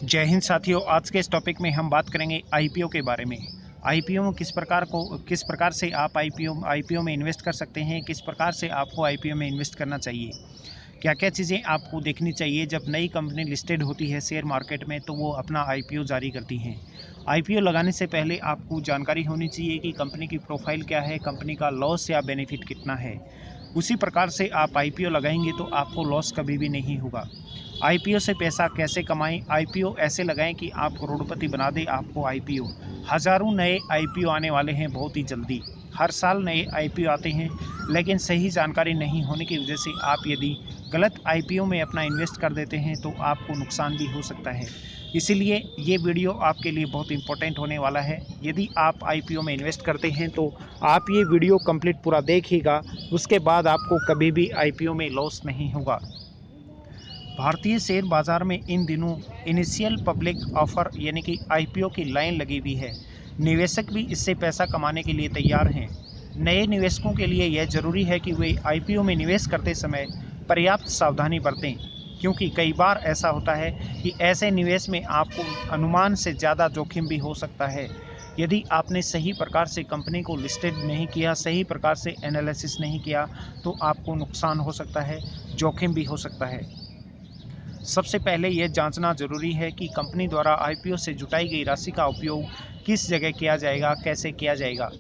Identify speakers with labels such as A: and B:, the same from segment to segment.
A: जय हिंद साथियों। आज के इस टॉपिक में हम बात करेंगे आईपीओ के बारे में। आईपीओ में किस प्रकार से आप आईपीओ में इन्वेस्ट कर सकते हैं, किस प्रकार से आपको आईपीओ में इन्वेस्ट करना चाहिए, क्या क्या चीज़ें आपको देखनी चाहिए। जब नई कंपनी लिस्टेड होती है शेयर मार्केट में तो वो अपना आईपीओ जारी करती हैं। आईपीओ लगाने से पहले आपको जानकारी होनी चाहिए कि कंपनी की प्रोफाइल क्या है, कंपनी का लॉस या बेनिफिट कितना है। उसी प्रकार से आप आईपीओ लगाएंगे तो आपको लॉस कभी भी नहीं होगा। आईपीओ से पैसा कैसे कमाएं? आईपीओ ऐसे लगाएं कि आप करोड़पति बना दे आपको आईपीओ। हज़ारों नए आईपीओ आने वाले हैं बहुत ही जल्दी। हर साल नए आईपीओ आते हैं, लेकिन सही जानकारी नहीं होने की वजह से आप यदि गलत आईपीओ में अपना इन्वेस्ट कर देते हैं तो आपको नुकसान भी हो सकता है। इसीलिए ये वीडियो आपके लिए बहुत इंपॉर्टेंट होने वाला है। यदि आप आईपीओ में इन्वेस्ट करते हैं तो आप ये वीडियो कंप्लीट पूरा देखिएगा, उसके बाद आपको कभी भी आईपीओ में लॉस नहीं होगा। भारतीय शेयर बाजार में इन दिनों इनिशियल पब्लिक ऑफर यानी कि आईपीओ की लाइन लगी हुई है। निवेशक भी इससे पैसा कमाने के लिए तैयार हैं। नए निवेशकों के लिए यह जरूरी है कि वे आईपीओ में निवेश करते समय पर्याप्त सावधानी बरतें, क्योंकि कई बार ऐसा होता है कि ऐसे निवेश में आपको अनुमान से ज़्यादा जोखिम भी हो सकता है। यदि आपने सही प्रकार से कंपनी को लिस्टेड नहीं किया, सही प्रकार से एनालिसिस नहीं किया तो आपको नुकसान हो सकता है, जोखिम भी हो सकता है। सबसे पहले यह जांचना जरूरी है कि कंपनी द्वारा आईपीओ से जुटाई गई राशि का उपयोग किस जगह किया जाएगा, कैसे किया जाएगा।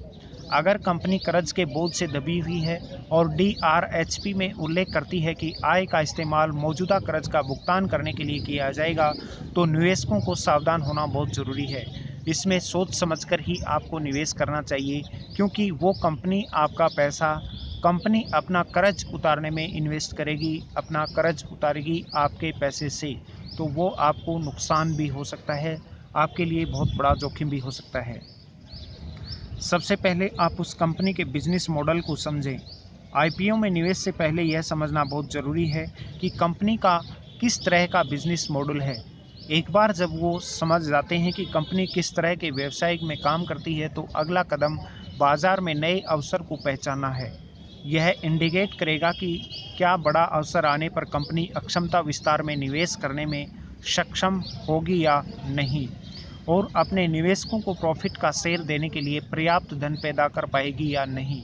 A: अगर कंपनी कर्ज के बोझ से दबी हुई है और डीआरएचपी में उल्लेख करती है कि आय का इस्तेमाल मौजूदा कर्ज का भुगतान करने के लिए किया जाएगा, तो निवेशकों को सावधान होना बहुत ज़रूरी है। इसमें सोच समझकर ही आपको निवेश करना चाहिए, क्योंकि वो कंपनी अपना कर्ज उतारने में इन्वेस्ट करेगी, अपना कर्ज उतारेगी आपके पैसे से, तो वो आपको नुकसान भी हो सकता है, आपके लिए बहुत बड़ा जोखिम भी हो सकता है। सबसे पहले आप उस कंपनी के बिजनेस मॉडल को समझें। आईपीओ में निवेश से पहले यह समझना बहुत ज़रूरी है कि कंपनी का किस तरह का बिजनेस मॉडल है। एक बार जब वो समझ जाते हैं कि कंपनी किस तरह के व्यवसाय में काम करती है तो अगला कदम बाजार में नए अवसर को पहचानना है। यह इंडिकेट करेगा कि क्या बड़ा अवसर आने पर कंपनी अक्षमता विस्तार में निवेश करने में सक्षम होगी या नहीं, और अपने निवेशकों को प्रॉफिट का शेयर देने के लिए पर्याप्त धन पैदा कर पाएगी या नहीं।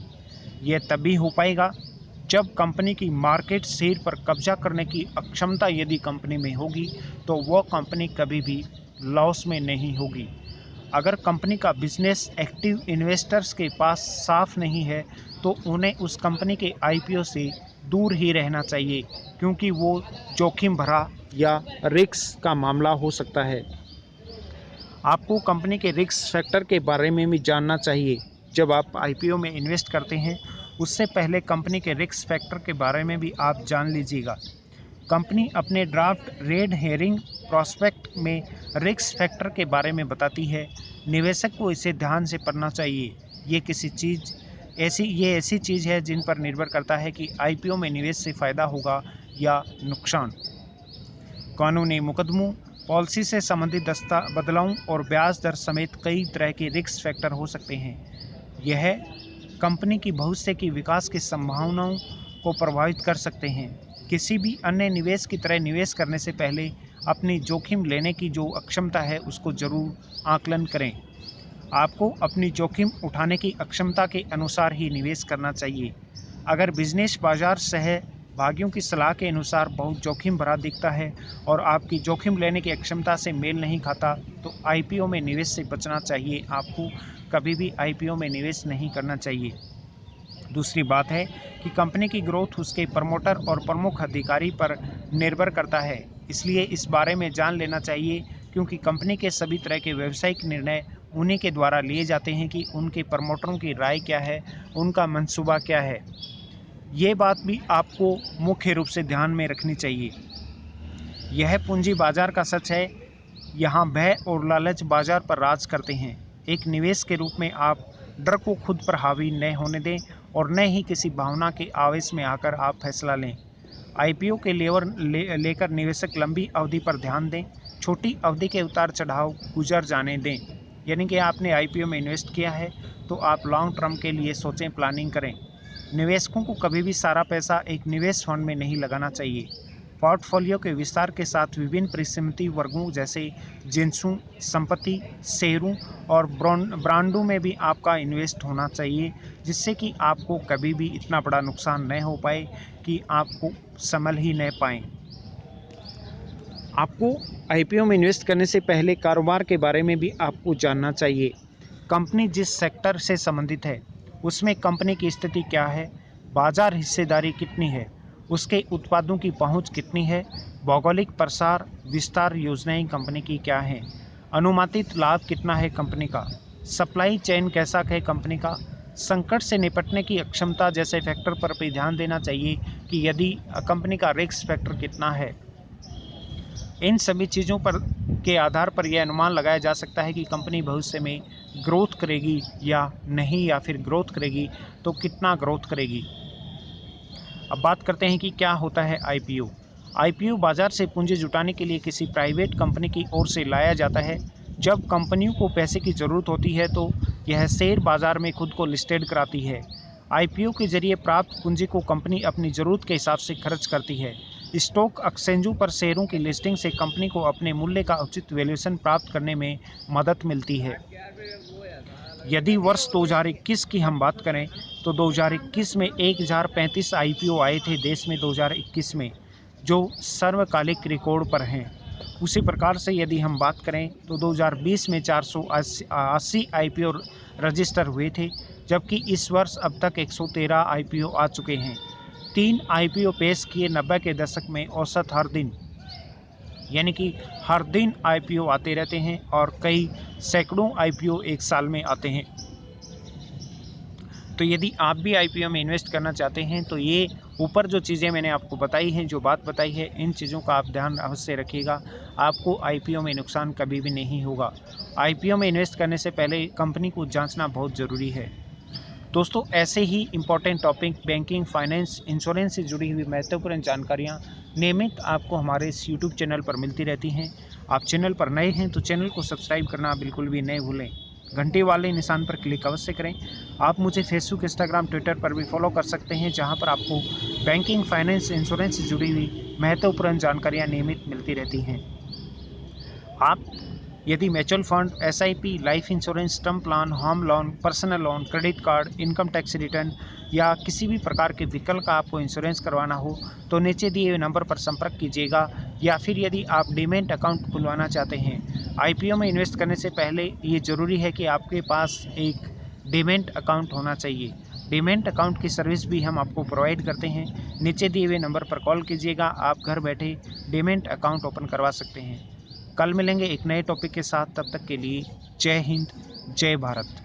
A: यह तभी हो पाएगा जब कंपनी की मार्केट शेयर पर कब्जा करने की अक्षमता यदि कंपनी में होगी तो वह कंपनी कभी भी लॉस में नहीं होगी। अगर कंपनी का बिजनेस एक्टिव इन्वेस्टर्स के पास साफ नहीं है तो उन्हें उस कंपनी के आईपीओ से दूर ही रहना चाहिए, क्योंकि वो जोखिम भरा या रिस्क का मामला हो सकता है। आपको कंपनी के रिस्क फैक्टर के बारे में भी जानना चाहिए। जब आप आईपीओ में इन्वेस्ट करते हैं उससे पहले कंपनी के रिस्क फैक्टर के बारे में भी आप जान लीजिएगा। कंपनी अपने ड्राफ्ट रेड हेरिंग प्रॉस्पेक्ट में रिस्क फैक्टर के बारे में बताती है। निवेशक को इसे ध्यान से पढ़ना चाहिए। ये ऐसी चीज़ है जिन पर निर्भर करता है कि आईपीओ में निवेश से फ़ायदा होगा या नुकसान। कानूनी मुकदमों, पॉलिसी से संबंधित बदलावों और ब्याज दर समेत कई तरह के रिस्क फैक्टर हो सकते हैं। यह कंपनी की भविष्य की विकास की संभावनाओं को प्रभावित कर सकते हैं। किसी भी अन्य निवेश की तरह निवेश करने से पहले अपनी जोखिम लेने की जो अक्षमता है उसको जरूर आकलन करें। आपको अपनी जोखिम उठाने की अक्षमता के अनुसार ही निवेश करना चाहिए। अगर बिजनेस बाजार सहभागियों की सलाह के अनुसार बहुत जोखिम भरा दिखता है और आपकी जोखिम लेने की अक्षमता से मेल नहीं खाता तो आईपीओ में निवेश से बचना चाहिए। आपको कभी भी आईपीओ में निवेश नहीं करना चाहिए। दूसरी बात है कि कंपनी की ग्रोथ उसके प्रमोटर और प्रमुख अधिकारी पर निर्भर करता है, इसलिए इस बारे में जान लेना चाहिए, क्योंकि कंपनी के सभी तरह के व्यावसायिक निर्णय उन्हीं के द्वारा लिए जाते हैं कि उनके प्रमोटरों की राय क्या है, उनका मंसूबा क्या है। ये बात भी आपको मुख्य रूप से ध्यान में रखनी चाहिए। यह पूंजी बाजार का सच है। यहाँ भय और लालच बाजार पर राज करते हैं। एक निवेश के रूप में आप डर को खुद पर हावी न होने दें और न ही किसी भावना के आवेश में आकर आप फैसला लें। आईपीओ के लेकर निवेशक लंबी अवधि पर ध्यान दें। छोटी अवधि के उतार चढ़ाव गुजर जाने दें। यानी कि आपने आईपीओ में इन्वेस्ट किया है तो आप लॉन्ग टर्म के लिए सोचें, प्लानिंग करें। निवेशकों को कभी भी सारा पैसा एक निवेश फंड में नहीं लगाना चाहिए। पोर्टफोलियो के विस्तार के साथ विभिन्न परिसंपत्ति वर्गों जैसे जिंसों, संपत्ति, शेयरों और ब्रांडों में भी आपका इन्वेस्ट होना चाहिए, जिससे कि आपको कभी भी इतना बड़ा नुकसान न हो पाए कि आपको संभल ही न पाएँ। आपको आईपीओ में इन्वेस्ट करने से पहले कारोबार के बारे में भी आपको जानना चाहिए। कंपनी जिस सेक्टर से संबंधित है उसमें कंपनी की स्थिति क्या है, बाजार हिस्सेदारी कितनी है, उसके उत्पादों की पहुंच कितनी है, भौगोलिक प्रसार विस्तार योजनाएं कंपनी की क्या हैं, अनुमानित लाभ कितना है कंपनी का, सप्लाई चेन कैसा है कंपनी का, संकट से निपटने की अक्षमता जैसे फैक्टर पर भी ध्यान देना चाहिए कि यदि कंपनी का रिस्क फैक्टर कितना है। इन सभी चीज़ों पर के आधार पर यह अनुमान लगाया जा सकता है कि कंपनी भविष्य में ग्रोथ करेगी या नहीं, या फिर ग्रोथ करेगी तो कितना ग्रोथ करेगी। अब बात करते हैं कि क्या होता है आईपीओ। आईपीओ बाजार से पूंजी जुटाने के लिए किसी प्राइवेट कंपनी की ओर से लाया जाता है। जब कंपनियों को पैसे की ज़रूरत होती है तो यह शेयर बाजार में खुद को लिस्टेड कराती है। आईपीओ के जरिए प्राप्त पूंजी को कंपनी अपनी ज़रूरत के हिसाब से खर्च करती है। स्टॉक एक्सचेंजों पर शेयरों की लिस्टिंग से कंपनी को अपने मूल्य का उचित वैल्यूएशन प्राप्त करने में मदद मिलती है। यदि वर्ष 2021 की हम बात करें तो 2021 में 1035 आईपीओ आए थे देश में 2021 में, जो सर्वकालिक रिकॉर्ड पर हैं। उसी प्रकार से यदि हम बात करें तो 2020 में 480 आईपीओ रजिस्टर हुए थे, जबकि इस वर्ष अब तक 113 आईपीओ आ चुके हैं। 3 आईपीओ पेश किए 90 के दशक में औसत हर दिन, यानी कि हर दिन आईपीओ आते रहते हैं और कई सैकड़ों आईपीओ एक साल में आते हैं। तो यदि आप भी आईपीओ में इन्वेस्ट करना चाहते हैं तो ये ऊपर जो चीज़ें मैंने आपको बताई हैं, जो बात बताई है, इन चीज़ों का आप ध्यान अवश्य रखिएगा। आपको आईपीओ में नुकसान कभी भी नहीं होगा। आईपीओ में इन्वेस्ट करने से पहले कंपनी को जांचना बहुत ज़रूरी है। दोस्तों, ऐसे ही important topic banking, finance, insurance से जुड़ी हुई महत्वपूर्ण जानकारियाँ नियमित आपको हमारे इस यूट्यूब चैनल पर मिलती रहती हैं। आप चैनल पर नए हैं तो चैनल को सब्सक्राइब करना बिल्कुल भी नहीं भूलें। घंटे वाले निशान पर क्लिक अवश्य करें। आप मुझे फेसबुक, इंस्टाग्राम, ट्विटर पर भी फॉलो कर सकते हैं, जहां पर आपको बैंकिंग, फाइनेंस, इंश्योरेंस से जुड़ी हुई महत्वपूर्ण जानकारियाँ नियमित मिलती रहती हैं। आप यदि mutual fund, SIP, life insurance, term plan, home loan, personal loan, credit card, income tax return या किसी भी प्रकार के व्हीकल का आपको इंश्योरेंस करवाना हो तो नीचे दिए हुए नंबर पर संपर्क कीजिएगा। या फिर यदि आप डीमैट अकाउंट खुलवाना चाहते हैं, आईपीओ में इन्वेस्ट करने से पहले ये ज़रूरी है कि आपके पास एक डीमैट अकाउंट होना चाहिए। डीमैट अकाउंट की सर्विस भी हम आपको प्रोवाइड करते हैं। नीचे दिए हुए नंबर पर कॉल कीजिएगा, आप घर बैठे डीमैट अकाउंट ओपन करवा सकते हैं। कल मिलेंगे एक नए टॉपिक के साथ, तब तक के लिए जय हिंद, जय भारत।